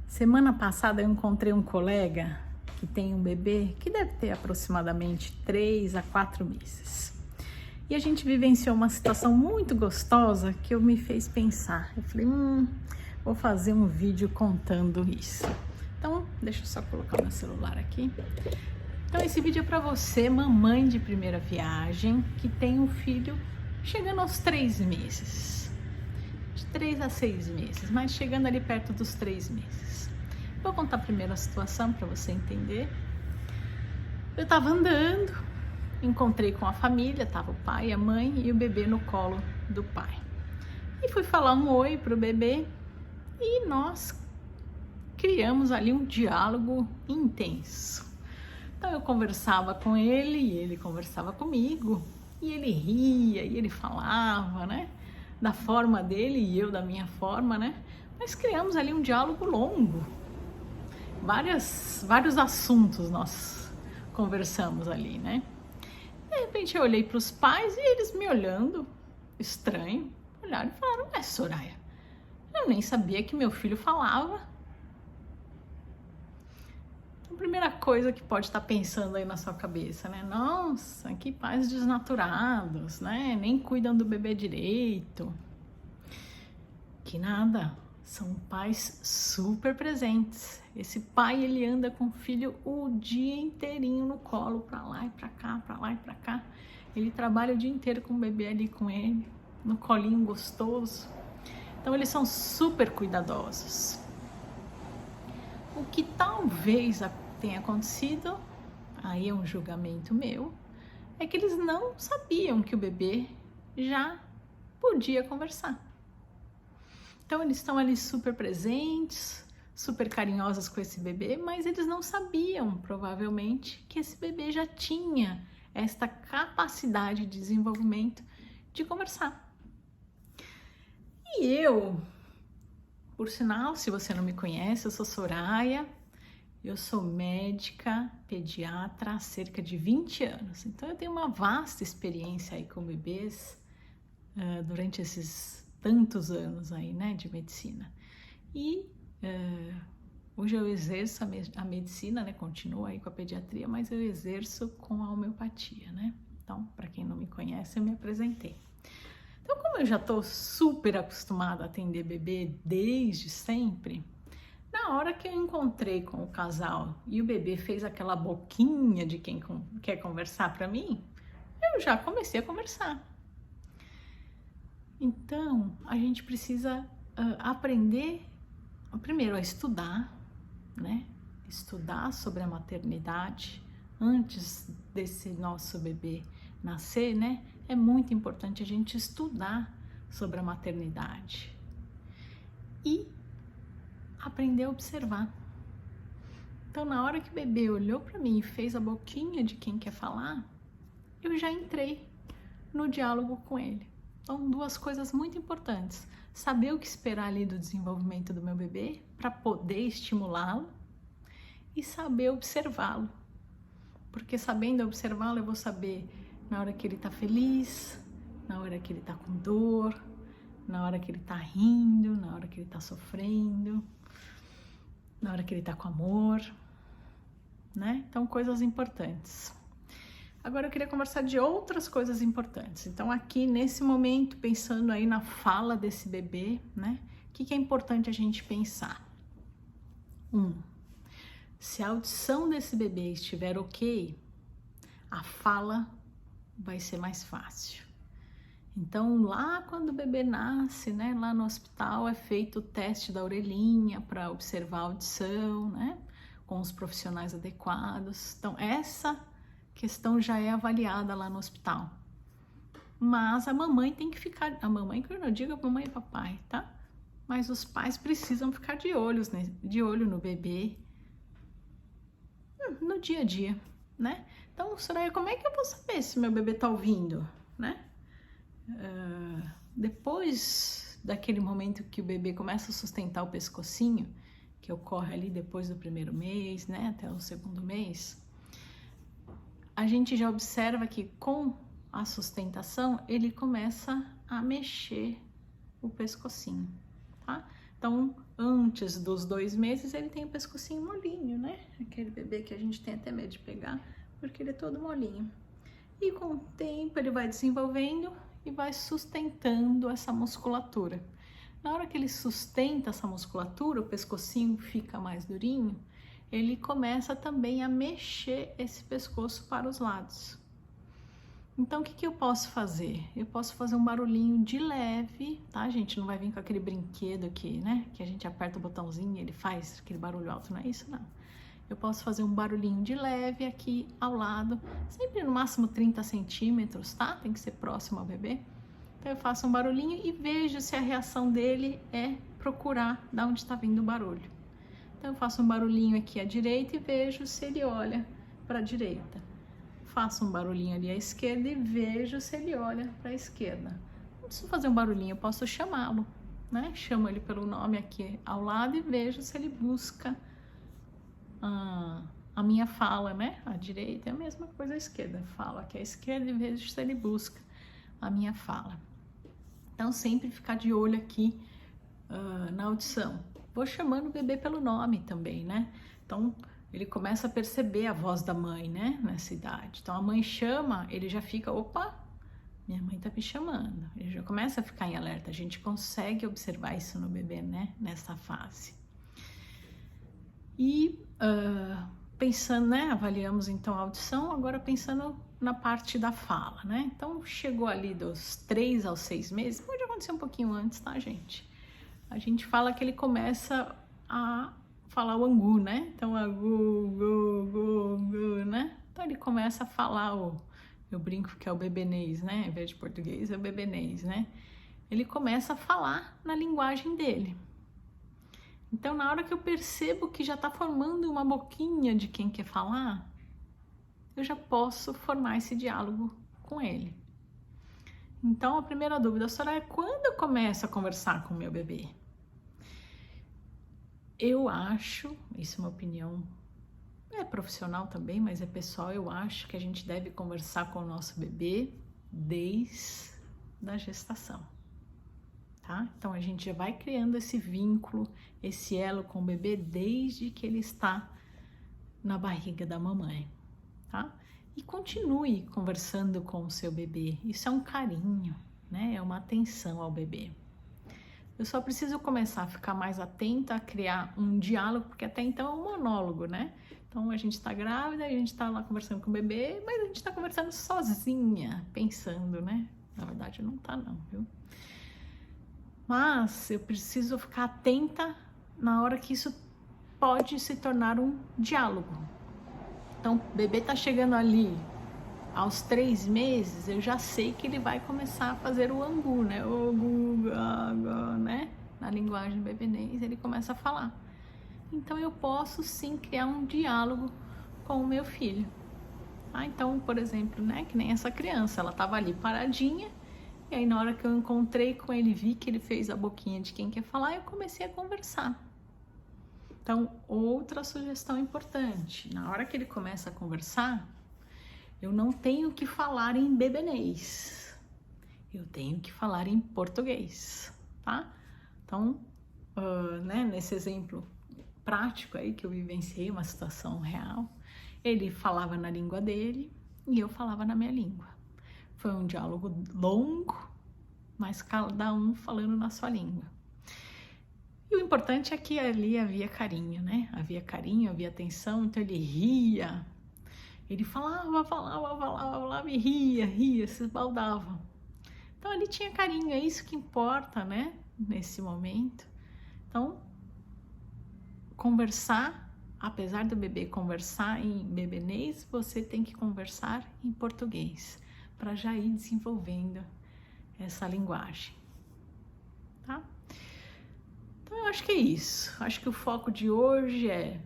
Semana passada eu encontrei um colega que tem um bebê que deve ter aproximadamente 3 a 4 meses. E a gente vivenciou uma situação muito gostosa que me fez pensar. Eu falei, vou fazer um vídeo contando isso. Então, deixa eu só colocar o meu celular aqui. Então, esse vídeo é para você, mamãe de primeira viagem, que tem um filho chegando aos 3 meses. De 3 a 6 meses, mas chegando ali perto dos 3 meses. Vou contar primeiro a situação para você entender. Eu estava andando, encontrei com a família, tava o pai, a mãe e o bebê no colo do pai. E fui falar um oi pro bebê e nós criamos ali um diálogo intenso. Então eu conversava com ele e ele conversava comigo e ele ria e ele falava, né? Da forma dele e eu da minha forma, né? Mas criamos ali um diálogo longo. Vários assuntos nós conversamos ali, né? De repente eu olhei para os pais e eles me olhando estranho, olharam e falaram: Soraya, eu nem sabia que meu filho falava. A primeira coisa que pode estar pensando aí na sua cabeça, né? Nossa, que pais desnaturados, né? Nem cuidam do bebê direito. Que nada, são pais super presentes. Esse pai, ele anda com o filho o dia inteirinho no colo, pra lá e pra cá, pra lá e pra cá. Ele trabalha o dia inteiro com o bebê ali com ele, no colinho gostoso. Então eles são super cuidadosos. O que talvez tenha acontecido, aí é um julgamento meu, é que eles não sabiam que o bebê já podia conversar. Então eles estão ali super presentes, super carinhosos com esse bebê, mas eles não sabiam, provavelmente, que esse bebê já tinha esta capacidade de desenvolvimento de conversar. E eu, por sinal, se você não me conhece, eu sou Soraya, eu sou médica pediatra há cerca de 20 anos. Então eu tenho uma vasta experiência aí com bebês durante esses tantos anos aí, né, de medicina. E hoje eu exerço a medicina, né, continuo aí com a pediatria, mas eu exerço com a homeopatia, né? Então, para quem não me conhece, eu me apresentei. Então, como eu já estou super acostumada a atender bebê desde sempre, na hora que eu encontrei com o casal e o bebê fez aquela boquinha de quem quer conversar para mim, eu já comecei a conversar. Então, a gente precisa aprender, primeiro, a estudar, né? Estudar sobre a maternidade antes desse nosso bebê nascer, né? É muito importante a gente estudar sobre a maternidade e aprender a observar. Então, na hora que o bebê olhou para mim e fez a boquinha de quem quer falar, eu já entrei no diálogo com ele. Então, duas coisas muito importantes: saber o que esperar ali do desenvolvimento do meu bebê para poder estimulá-lo e saber observá-lo. Porque sabendo observá-lo, eu vou saber na hora que ele está feliz, na hora que ele está com dor, na hora que ele está rindo, na hora que ele está sofrendo, na hora que ele está com amor, né? Então, coisas importantes. Agora eu queria conversar de outras coisas importantes. Então aqui nesse momento, pensando aí na fala desse bebê, né? O que é importante a gente pensar? Se a audição desse bebê estiver ok, a fala vai ser mais fácil. Então lá quando o bebê nasce, né? Lá no hospital é feito o teste da orelhinha para observar a audição, né? Com os profissionais adequados. Então essa questão já é avaliada lá no hospital. Mas a mamãe tem que ficar, a mamãe, que eu não digo a mamãe e papai, tá? Mas os pais precisam ficar de olho no bebê, no dia a dia, né? Então, Soraya, como é que eu vou saber se meu bebê tá ouvindo, né? Depois daquele momento que o bebê começa a sustentar o pescocinho, que ocorre ali depois do primeiro mês, né? Até o segundo mês, a gente já observa que com a sustentação ele começa a mexer o pescocinho, tá? Então, antes dos 2 meses, ele tem o pescocinho molinho, né? Aquele bebê que a gente tem até medo de pegar, porque ele é todo molinho. E com o tempo ele vai desenvolvendo e vai sustentando essa musculatura. Na hora que ele sustenta essa musculatura, o pescocinho fica mais durinho, ele começa também a mexer esse pescoço para os lados. Então, o que eu posso fazer? Eu posso fazer um barulhinho de leve, tá, gente? Não vai vir com aquele brinquedo aqui, né? Que a gente aperta o botãozinho e ele faz aquele barulho alto, não é isso, não. Eu posso fazer um barulhinho de leve aqui ao lado, sempre no máximo 30 centímetros, tá? Tem que ser próximo ao bebê. Então, eu faço um barulhinho e vejo se a reação dele é procurar de onde está vindo o barulho. Então, eu faço um barulhinho aqui à direita e vejo se ele olha para a direita. Faço um barulhinho ali à esquerda e vejo se ele olha para a esquerda. Não preciso fazer um barulhinho, eu posso chamá-lo, né? Chamo ele pelo nome aqui ao lado e vejo se ele busca a minha fala, né? À direita é a mesma coisa à esquerda. Falo aqui à esquerda e vejo se ele busca a minha fala. Então, sempre ficar de olho aqui na audição. Vou chamando o bebê pelo nome também, né? Então, ele começa a perceber a voz da mãe, né? Nessa idade. Então, a mãe chama, ele já fica, opa, minha mãe tá me chamando. Ele já começa a ficar em alerta. A gente consegue observar isso no bebê, né? Nessa fase. E pensando, né? Avaliamos então a audição, agora pensando na parte da fala, né? Então, chegou ali dos 3 aos 6 meses, pode acontecer um pouquinho antes, tá, gente? A gente fala que ele começa a falar o angu, né? Então, angu, gu, gu, gu, né? Então, ele começa a falar eu brinco que é o bebenês, né? Em vez de português, é o bebenês, né? Ele começa a falar na linguagem dele. Então, na hora que eu percebo que já tá formando uma boquinha de quem quer falar, eu já posso formar esse diálogo com ele. Então, a primeira dúvida, senhora, é quando eu começo a conversar com o meu bebê? Eu acho, isso é uma opinião, é profissional também, mas é pessoal, eu acho que a gente deve conversar com o nosso bebê desde a gestação, tá? Então, a gente já vai criando esse vínculo, esse elo com o bebê desde que ele está na barriga da mamãe, tá? E continue conversando com o seu bebê, isso é um carinho, né? É uma atenção ao bebê. Eu só preciso começar a ficar mais atenta, a criar um diálogo, porque até então é um monólogo, né? Então, a gente tá grávida, a gente tá lá conversando com o bebê, mas a gente tá conversando sozinha, pensando, né? Na verdade, não tá não, viu? Mas eu preciso ficar atenta na hora que isso pode se tornar um diálogo. Então, o bebê tá chegando ali aos 3 meses, eu já sei que ele vai começar a fazer o angu, né? O gu, ga, ga, né? Na linguagem bebenês, ele começa a falar. Então, eu posso sim criar um diálogo com o meu filho. Então, por exemplo, né? Que nem essa criança, ela tava ali paradinha, e aí na hora que eu encontrei com ele, vi que ele fez a boquinha de quem quer falar, eu comecei a conversar. Então, outra sugestão importante, na hora que ele começa a conversar, eu não tenho que falar em bebenês, eu tenho que falar em português, tá? Então, né, nesse exemplo prático aí que eu vivenciei, uma situação real, ele falava na língua dele e eu falava na minha língua. Foi um diálogo longo, mas cada um falando na sua língua. E o importante é que ali havia carinho, né? Havia carinho, havia atenção, então ele ria. Ele falava e ria, se esbaldava. Então, ali tinha carinho, é isso que importa, né? Nesse momento. Então, conversar, apesar do bebê conversar em bebenês, você tem que conversar em português, para já ir desenvolvendo essa linguagem, tá? Então, eu acho que é isso. Acho que o foco de hoje é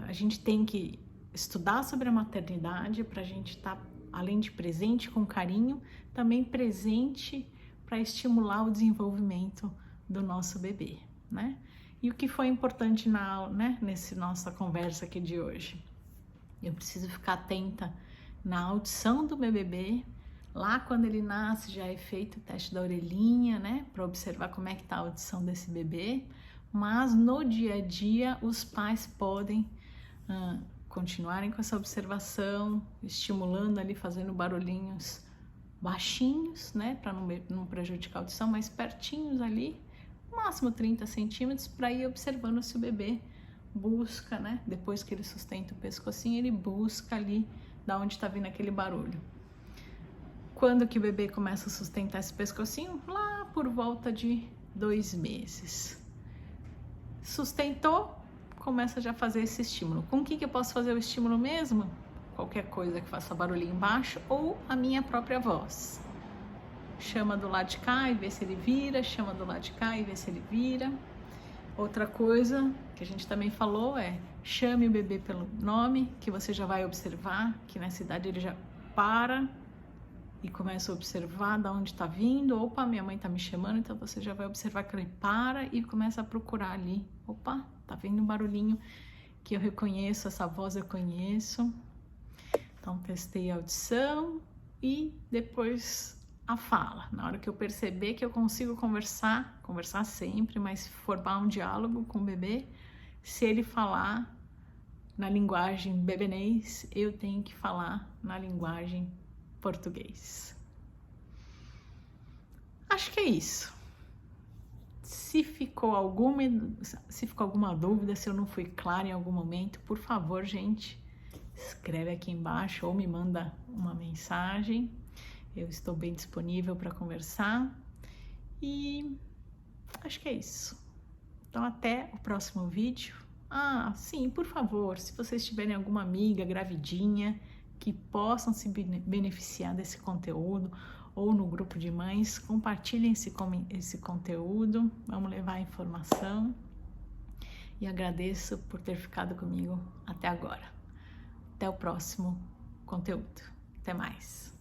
a gente tem que estudar sobre a maternidade para a gente estar, além de presente com carinho, também presente para estimular o desenvolvimento do nosso bebê, né? E o que foi importante nessa nossa conversa aqui de hoje? Eu preciso ficar atenta na audição do meu bebê, Lá quando ele nasce já é feito o teste da orelhinha, né, para observar como é que tá a audição desse bebê, mas no dia a dia os pais podem continuarem com essa observação, estimulando ali, fazendo barulhinhos baixinhos, né, para não prejudicar a audição, mas pertinhos ali, no máximo 30 centímetros, para ir observando se o bebê busca, né, depois que ele sustenta o pescocinho, ele busca ali da onde está vindo aquele barulho. Quando que o bebê começa a sustentar esse pescocinho? Lá por volta de 2 meses. Sustentou, começa já a fazer esse estímulo. Com o que eu posso fazer o estímulo mesmo? Qualquer coisa que faça barulhinho baixo ou a minha própria voz. Chama do lado de cá e vê se ele vira, chama do lado de cá e vê se ele vira. Outra coisa que a gente também falou é chame o bebê pelo nome, que você já vai observar que nessa idade ele já para e começa a observar de onde está vindo. Opa, minha mãe está me chamando, então você já vai observar que ele para e começa a procurar ali. Opa, tá vindo um barulhinho que eu reconheço, essa voz eu conheço. Então testei a audição e depois a fala. Na hora que eu perceber que eu consigo conversar sempre, mas formar um diálogo com o bebê, se ele falar na linguagem bebenês, eu tenho que falar na linguagem português. Acho que é isso. Se ficou alguma dúvida, se eu não fui clara em algum momento, por favor, gente, escreve aqui embaixo ou me manda uma mensagem. Eu estou bem disponível para conversar e acho que é isso. Então, até o próximo vídeo. Sim, por favor, se vocês tiverem alguma amiga gravidinha que possam se beneficiar desse conteúdo ou no grupo de mães, compartilhem esse conteúdo, vamos levar a informação e agradeço por ter ficado comigo até agora. Até o próximo conteúdo. Até mais!